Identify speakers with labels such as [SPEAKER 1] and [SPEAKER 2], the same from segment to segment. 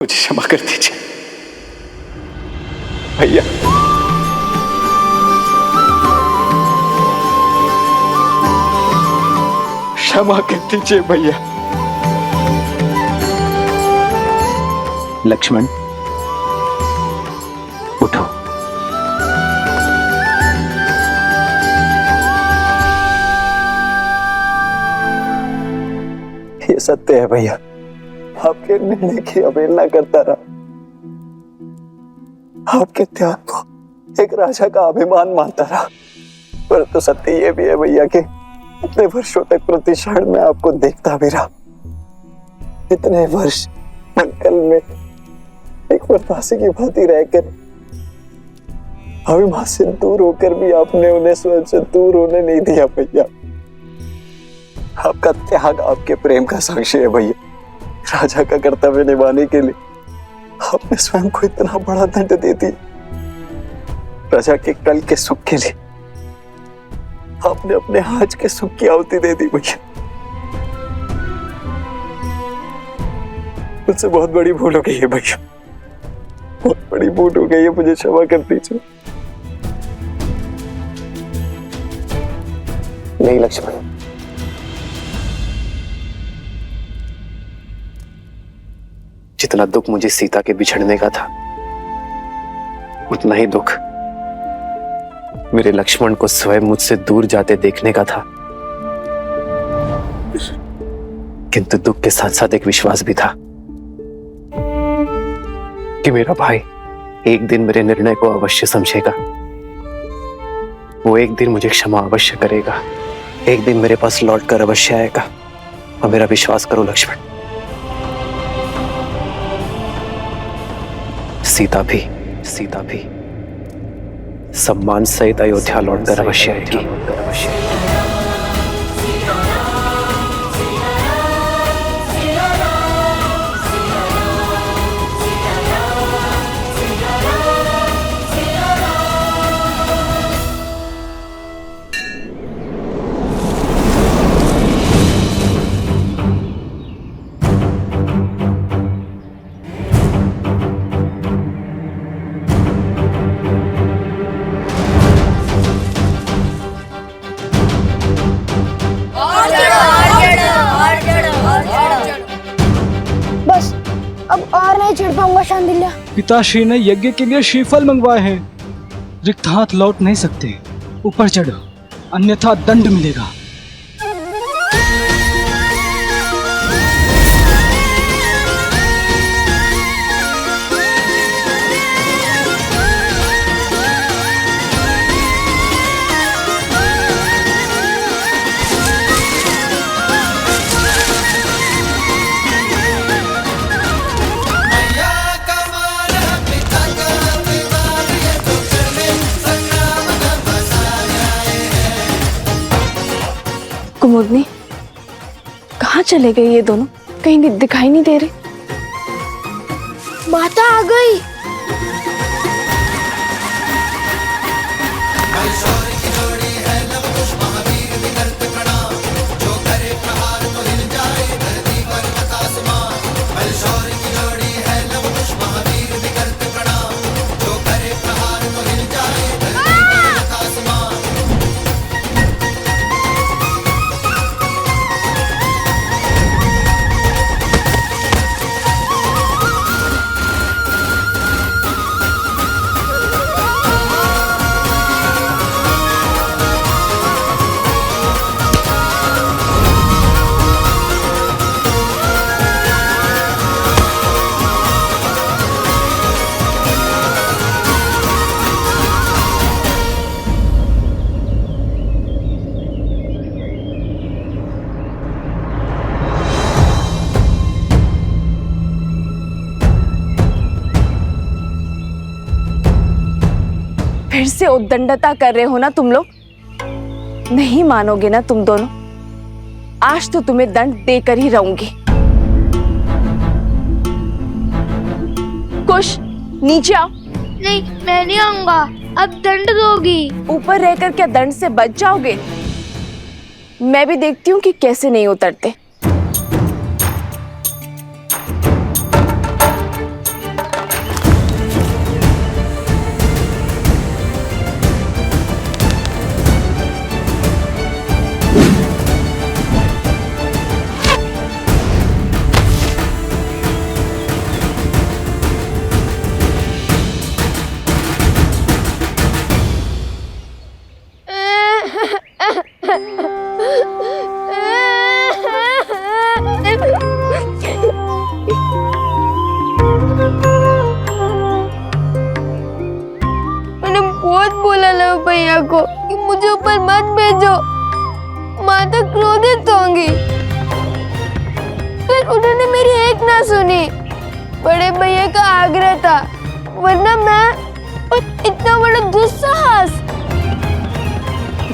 [SPEAKER 1] मुझे क्षमा कर दीजिए भैया। क्षमा कर दीजिए भैया। लक्ष्मण उठो।
[SPEAKER 2] ये सत्य है भैया, आपके निर्णय की अवहेलना करता रहा। आपके त्याग को एक राजा का अभिमान मानता रहा। परंतु सत्य ये भी है भैया कि इतने वर्षों तक प्रति क्षण में आपको देखता भी रहा। इतने वर्ष अंकल में एक प्रतासी की भांति रहकर अभिमान से दूर होकर भी आपने उन्हें स्वयं से दूर होने नहीं दिया भैया। आपका त्याग आपके प्रेम का साक्षी है भैया। राजा का कर्तव्य निभाने के लिए आपने स्वयं को इतना बड़ा दंड दे दिया। प्रजा के कल के सुख के लिए आपने अपने आज के सुख की आहुति दे दी भैया। मुझसे बहुत बड़ी भूल हो गई है भैया, बहुत बड़ी भूल हो गई है, मुझे क्षमा कर दीजिए। नहीं लक्ष्मण,
[SPEAKER 1] जितना दुख मुझे सीता के बिछड़ने का था, उतना ही दुख मेरे लक्ष्मण को स्वयं मुझसे दूर जाते देखने का था। किंतु दुख के साथ साथ एक विश्वास भी था कि मेरा भाई एक दिन मेरे निर्णय को अवश्य समझेगा। वो एक दिन मुझे क्षमा अवश्य करेगा, एक दिन मेरे पास लौटकर अवश्य आएगा। और मेरा विश्वास करो लक्ष्मण, सीता भी सम्मान सहित अयोध्या लौटकर अवश्य आएगी।
[SPEAKER 3] अब और नहीं चिढ़ पाऊंगा शांडिल्य।
[SPEAKER 4] पिताश्री ने यज्ञ के लिए श्रीफल मंगवाए हैं। रिक्त हाथ लौट नहीं सकते। ऊपर चढ़ो, अन्यथा दंड मिलेगा।
[SPEAKER 3] कुमुदनी, कहाँ चले गए ये दोनों? कहीं दिखाई नहीं दे रहे। माता आ गई। फिर से उद्दंडता कर रहे हो ना तुम लोग? नहीं मानोगे ना तुम दोनों? आज तो तुम्हें दंड देकर ही रहूंगी। कुश, नीचे आओ।
[SPEAKER 5] नहीं, मैं नहीं आऊंगा। अब दंड दोगी।
[SPEAKER 3] ऊपर रहकर क्या दंड से बच जाओगे? मैं भी देखती हूँ कि कैसे नहीं उतरते।
[SPEAKER 5] भैया को कि मुझे ऊपर मत भेजो, माता क्रोधित होंगी। फिर उन्होंने मेरी एक ना सुनी। बड़े भैया का आग्रह था, वरना मैं इतना बड़ा दुस्साहस।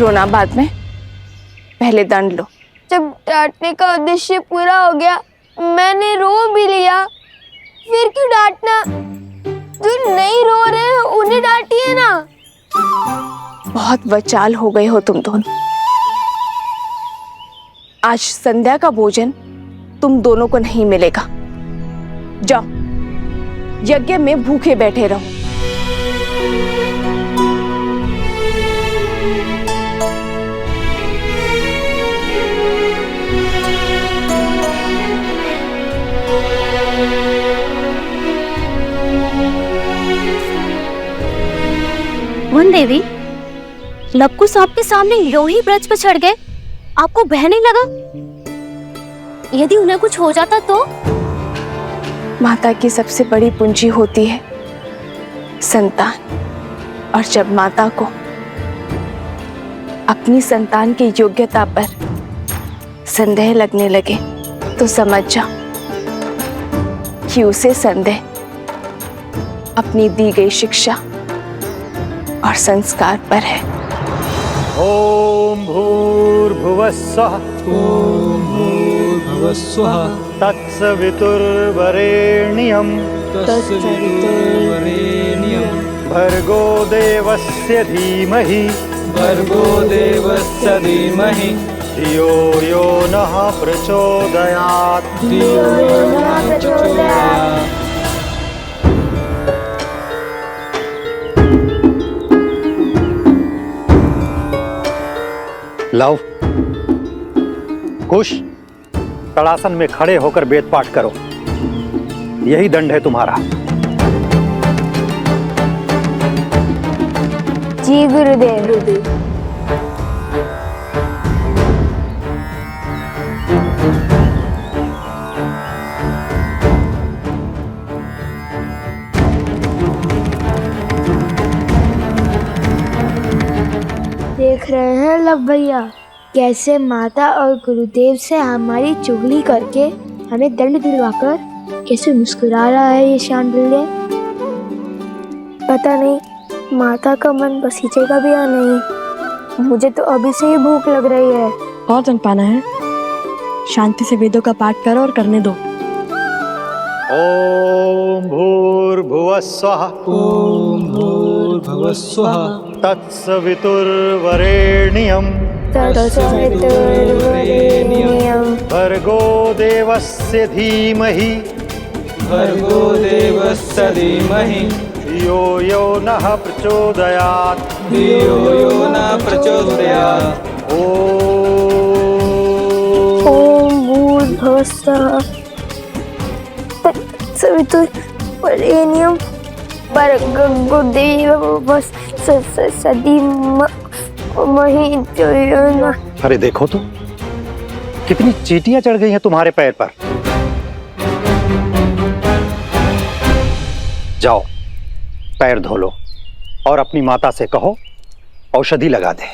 [SPEAKER 3] रोना बाद में, पहले दंड लो।
[SPEAKER 5] जब डांटने का उद्देश्य पूरा हो गया, मैंने रो भी लिया। फिर क्यों डांटना? जो नहीं रो रहे हैं उन्हें डांटिए ना।
[SPEAKER 3] बहुत बचाल हो गए हो तुम दोनों। आज संध्या का भोजन तुम दोनों को नहीं मिलेगा। जाओ, यज्ञ में भूखे बैठे रहो।
[SPEAKER 6] वन देवी, लवकुश आपके सामने यूं ही ब्रज पर चढ़ गए, आपको भय नहीं लगा? यदि उन्हें कुछ हो जाता तो?
[SPEAKER 3] माता की सबसे बड़ी पूंजी होती है संतान, और जब माता को अपनी संतान की योग्यता पर संदेह लगने लगे तो समझ जाओ कि उसे संदेह अपनी दी गई शिक्षा और संस्कार पर है।
[SPEAKER 7] ओम भूर्भुवस्सुः
[SPEAKER 4] ओम भूर्भुवस्सुः
[SPEAKER 7] तत्सवितुर्वरेण्यं
[SPEAKER 4] तत्सवितुर्वरेण्यं
[SPEAKER 7] भर्गो देवस्य धीमहि
[SPEAKER 4] भर्गो देवस्य धीमहि
[SPEAKER 7] धियो यो नः प्रचोदयात्।
[SPEAKER 4] धियो यो नः प्रचोदयात्।
[SPEAKER 7] लव, कुश, तड़ासन में खड़े होकर वेद पाठ करो। यही दंड है तुम्हारा।
[SPEAKER 5] जी गुरुदेव। देख रहे हैं लव भैया, कैसे माता और गुरुदेव से हमारी चुगली करके हमें दंड दिलवाकर कैसे मुस्कुरा रहा है ये शांडिल्य। पता नहीं माता का मन बसीचेगा भी या नहीं। मुझे तो अभी से ही भूख लग रही है।
[SPEAKER 8] और जन पाना है, शांति से वेदों का पाठ करो और करने दो।
[SPEAKER 7] ओम भूर्भुवस्सुः
[SPEAKER 4] ओम भूर्भुवस्सुः
[SPEAKER 7] तत्सवितुर्वरेण्यं भर्गो देवस्य धीमहि
[SPEAKER 4] भर्गो देवस्य धीमहि
[SPEAKER 7] धियो यो नः प्रचोदयात्।
[SPEAKER 4] धियो यो नः प्रचोदयात्।
[SPEAKER 5] ओम भूर्भुवस्सुः तत्सवितुर्वरेण्यं भर्गो देवस्य धीमहि धियो यो नः।
[SPEAKER 7] अरे देखो तो, कितनी चींटियां चढ़ गई हैं तुम्हारे पैर पर। जाओ, पैर धो लो और अपनी माता से कहो औषधि लगा दे।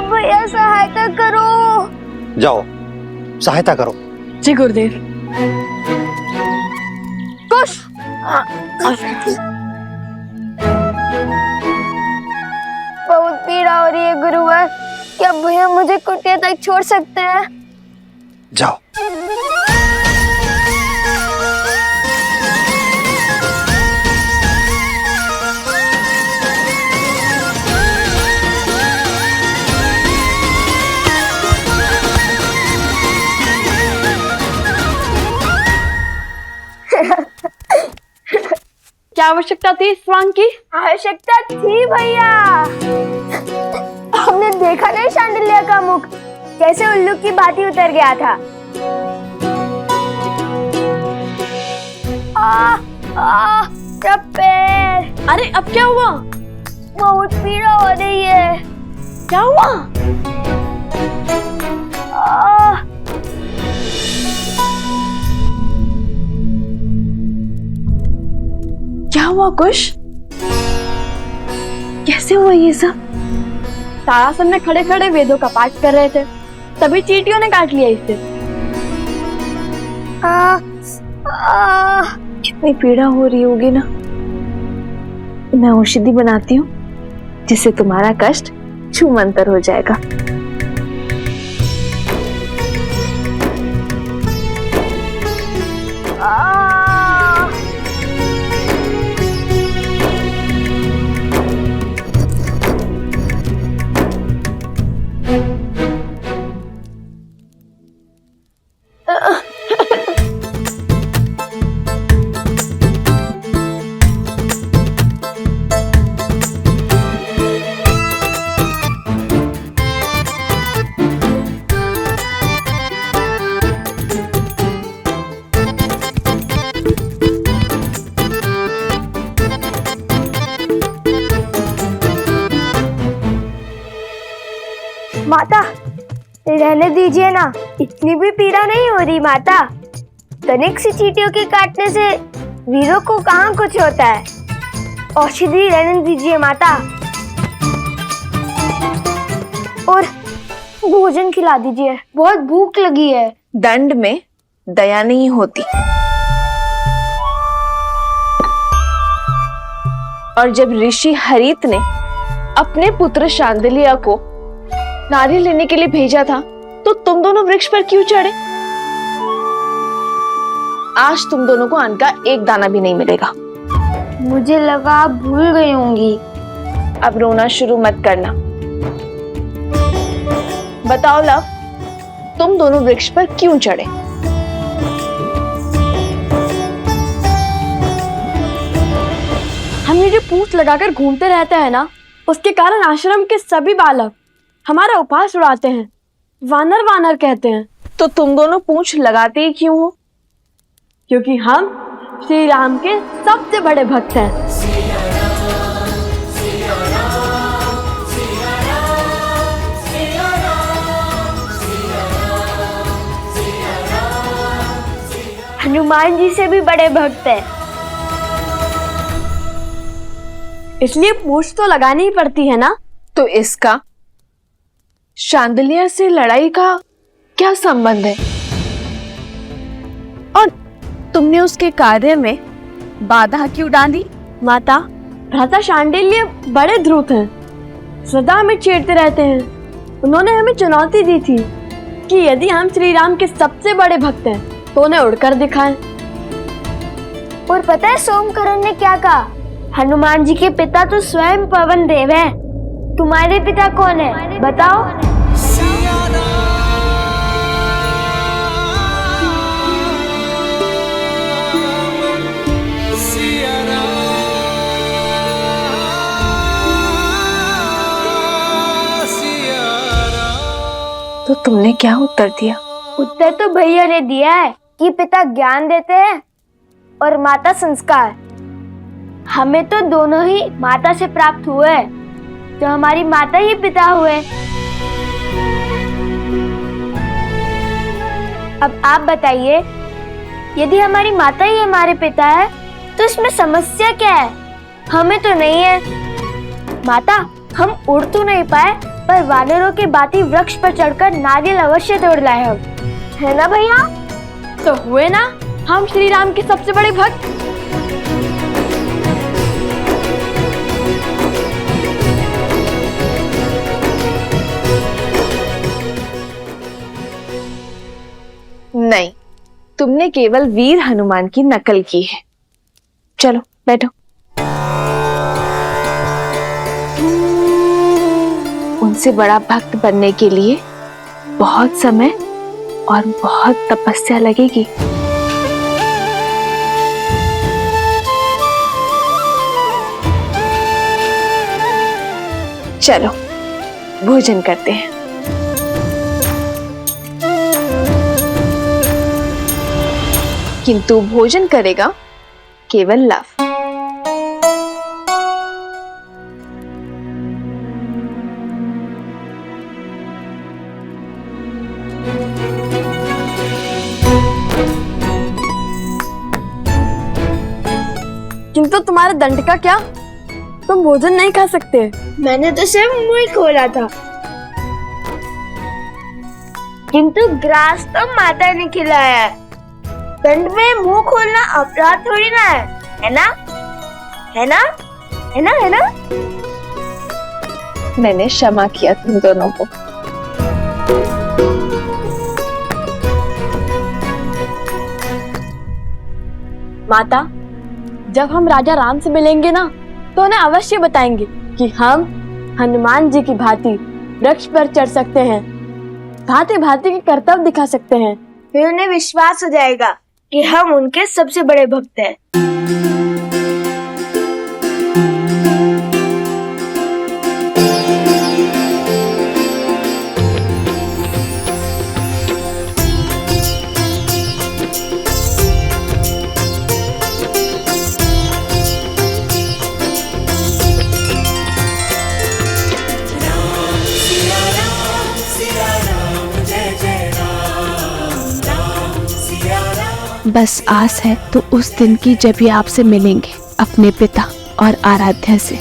[SPEAKER 5] भैया सहायता करो।
[SPEAKER 7] जाओ, सहायता करो।
[SPEAKER 8] जी गुरुदेव।
[SPEAKER 5] कुश बहुत पीड़ा हो रही है गुरुवर। क्या भैया मुझे कुटिया तक छोड़ सकते हैं?
[SPEAKER 7] जाओ।
[SPEAKER 8] क्या आवश्यकता थी इस स्वांग की?
[SPEAKER 5] आवश्यकता थी भैया। हमने देखा नहीं शांडिल्य का मुख कैसे उल्लू की भांति उतर गया था। मेरा पैर।
[SPEAKER 8] अरे अब क्या हुआ?
[SPEAKER 5] बहुत पीड़ा हो रही है।
[SPEAKER 8] क्या हुआ?
[SPEAKER 3] हुआ कुश? कैसे हुआ ये सब?
[SPEAKER 8] तारासन में खड़े खड़े वेदों का पाठ कर रहे थे, तभी चींटियों ने काट लिया इसे।
[SPEAKER 3] कितनी पीड़ा हो रही होगी ना। मैं औषधि बनाती हूँ जिससे तुम्हारा कष्ट छूमंतर हो जाएगा।
[SPEAKER 5] माता, रहने दीजिए ना, इतनी भी पीड़ा नहीं हो रही माता। तनिक सी चींटियों के काटने से वीरों को कहाँ कुछ होता है। औषधि रहने दीजिए माता, और भोजन खिला दीजिए, बहुत भूख लगी है।
[SPEAKER 3] दंड में दया नहीं होती, और जब ऋषि हरित ने अपने पुत्र शांडिल्य को नारियल लेने के लिए भेजा था तो तुम दोनों वृक्ष पर क्यों चढ़े? आज तुम दोनों को अन्न का एक दाना भी नहीं मिलेगा।
[SPEAKER 5] मुझे लगा आप भूल गई होंगी।
[SPEAKER 3] अब रोना शुरू मत करना। बताओ लव, तुम दोनों वृक्ष पर क्यों चढ़े?
[SPEAKER 8] हम ये जो पूंछ लगाकर घूमते रहते हैं ना, उसके कारण आश्रम के सभी बालक हमारा उपहास उड़ाते हैं, वानर वानर कहते हैं।
[SPEAKER 3] तो तुम दोनों पूंछ लगाते ही क्यों हो?
[SPEAKER 8] क्योंकि हम श्री राम के सबसे बड़े भक्त हैं।
[SPEAKER 5] हनुमान जी से भी बड़े भक्त हैं।
[SPEAKER 8] इसलिए पूंछ तो लगानी ही पड़ती है ना।
[SPEAKER 3] तो इसका शांडिल्य से लड़ाई का क्या संबंध है? और तुमने उसके कार्य में बाधा क्यों डाली?
[SPEAKER 8] माता, भ्राता शांडिल्य बड़े ध्रुत हैं, सदा हमें छेड़ते रहते हैं। उन्होंने हमें चुनौती दी थी कि यदि हम श्री राम के सबसे बड़े भक्त हैं तो उन्हें उड़कर दिखाएं।
[SPEAKER 5] और पता है सोमकरण ने क्या कहा? हनुमान जी के पिता तो स्वयं पवन देव हैं। तुम्हारे पिता कौन है बताओ?
[SPEAKER 3] तो तुमने क्या उत्तर दिया?
[SPEAKER 5] उत्तर तो भैया ने दिया है कि पिता ज्ञान देते हैं और माता संस्कार। हमें तो दोनों ही माता से प्राप्त हुए, तो हमारी माता ही पिता हुए। अब आप बताइए, यदि हमारी माता ही हमारे पिता है तो इसमें समस्या क्या है? हमें तो नहीं है। माता, हम उड़ तो नहीं पाए, पर वानरों के बाती वृक्ष पर चढ़कर नारियल अवश्य तोड़ लाए हम, है ना भैया?
[SPEAKER 8] तो हुए ना हम श्री राम के सबसे बड़े भक्त।
[SPEAKER 3] नहीं, तुमने केवल वीर हनुमान की नकल की है। चलो बैठो। उनसे बड़ा भक्त बनने के लिए बहुत समय और बहुत तपस्या लगेगी। चलो भोजन करते हैं। किंतु भोजन करेगा केवल लव।
[SPEAKER 8] किंतु तुम्हारे दंड का क्या? तुम भोजन नहीं खा सकते।
[SPEAKER 5] मैंने तो सिर्फ मुंह ही खोला था, किंतु ग्रास तो माता ने खिलाया है। दंड में मुंह खोलना अपराध थोड़ी ना है ना? है ना? है ना? है ना?
[SPEAKER 3] मैंने क्षमा किया तुम दोनों को।
[SPEAKER 8] माता, जब हम राजा राम से मिलेंगे ना, तो उन्हें अवश्य बताएंगे कि हम हनुमान जी की भांति वृक्ष पर चढ़ सकते हैं, भांति भांति के कर्तव्य दिखा सकते हैं।
[SPEAKER 5] फिर उन्हें विश्वास हो जाएगा कि हम उनके सबसे बड़े भक्त हैं।
[SPEAKER 3] बस आस है तो उस दिन की जब ये आपसे मिलेंगे अपने पिता और आराध्या से।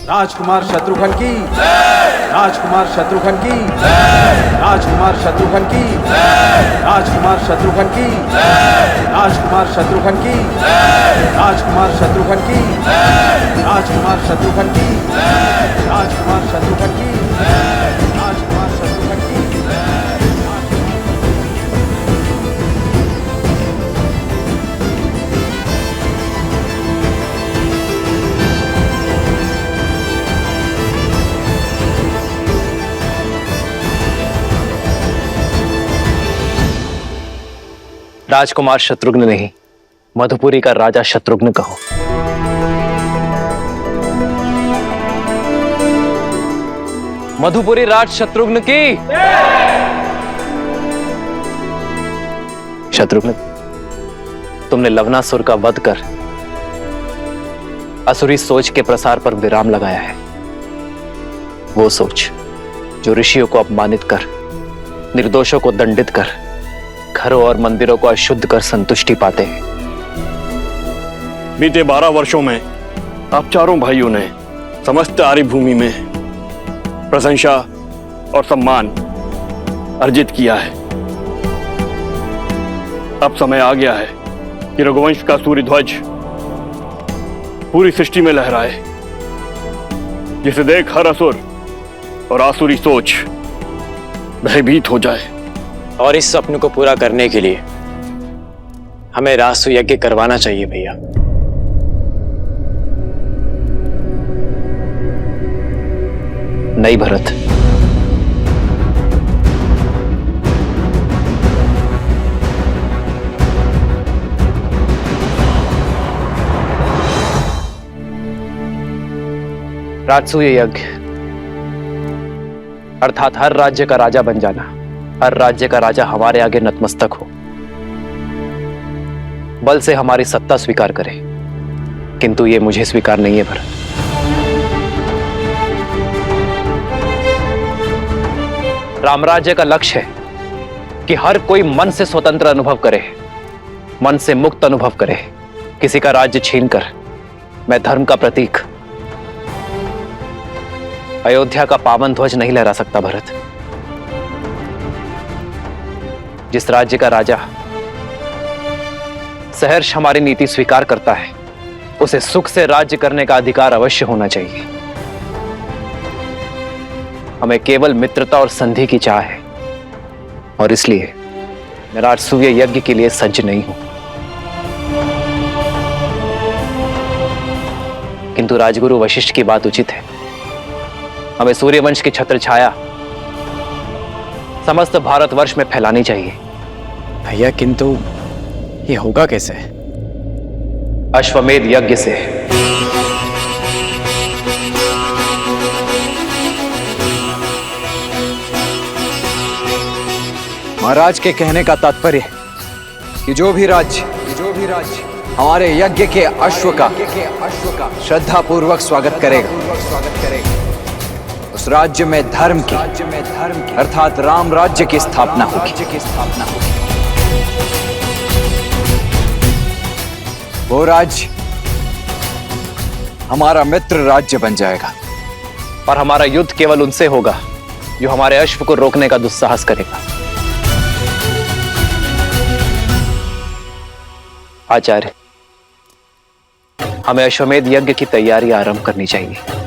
[SPEAKER 9] राजकुमार शत्रुघ्न की, राजकुमार शत्रुघ्न की, राजकुमार शत्रुघ्न की, राजकुमार शत्रुघ्न की, राजकुमार शत्रुघ्न की, राजकुमार शत्रुघ्न की, राजकुमार शत्रुघ्न की, राजकुमार शत्रुघ्न की, राजकुमार शत्रुघ्न की।
[SPEAKER 1] राजकुमार शत्रुघ्न नहीं, मधुपुरी का राजा शत्रुघ्न कहो। मधुपुरी राज शत्रुघ्न की। शत्रुघ्न, तुमने लवणासुर का वध कर असुरी सोच के प्रसार पर विराम लगाया है। वो सोच जो ऋषियों को अपमानित कर, निर्दोषों को दंडित कर, घरों और मंदिरों को अशुद्ध कर संतुष्टि पाते हैं।
[SPEAKER 10] बीते 12 वर्षों में आप चारों भाइयों ने समस्त आर्य भूमि में प्रशंसा और सम्मान अर्जित किया है। अब समय आ गया है कि रघुवंश का सूर्य ध्वज पूरी सृष्टि में लहराए, जिसे देख हर असुर और आसुरी सोच भयभीत हो जाए।
[SPEAKER 11] और इस सपने को पूरा करने के लिए हमें रासु यज्ञ करवाना चाहिए भैया।
[SPEAKER 1] नहीं भरत, राजसूय यज्ञ अर्थात हर राज्य का राजा बन जाना, हर राज्य का राजा हमारे आगे नतमस्तक हो, बल से हमारी सत्ता स्वीकार करे, किंतु ये मुझे स्वीकार नहीं है भरत। रामराज्य का लक्ष्य है कि हर कोई मन से स्वतंत्र अनुभव करे, मन से मुक्त अनुभव करे। किसी का राज्य छीनकर मैं धर्म का प्रतीक अयोध्या का पावन ध्वज नहीं लहरा सकता भरत। जिस राज्य का राजा सहर्ष हमारी नीति स्वीकार करता है, उसे सुख से राज्य करने का अधिकार अवश्य होना चाहिए। हमें केवल मित्रता और संधि की चाह है, और इसलिए मैं राजसूय यज्ञ के लिए सज्ज नहीं हूं। किंतु राजगुरु वशिष्ठ की बात उचित है। हमें सूर्यवंश की छत्र छाया समस्त भारतवर्ष में फैलानी चाहिए।
[SPEAKER 11] भैया, किंतु ये होगा कैसे?
[SPEAKER 1] अश्वमेध यज्ञ से।
[SPEAKER 12] महाराज के कहने का तात्पर्य कि जो भी राज्य हमारे यज्ञ के अश्व का श्रद्धा पूर्वक स्वागत करेगा, उस राज्य में धर्म की अर्थात राम राज्य की स्थापना होगी। वो राज्य हमारा मित्र राज्य बन जाएगा।
[SPEAKER 1] और हमारा युद्ध केवल उनसे होगा जो हमारे अश्व को रोकने का दुस्साहस करेगा। आचार्य, हमें अश्वमेध यज्ञ की तैयारी आरंभ करनी चाहिए।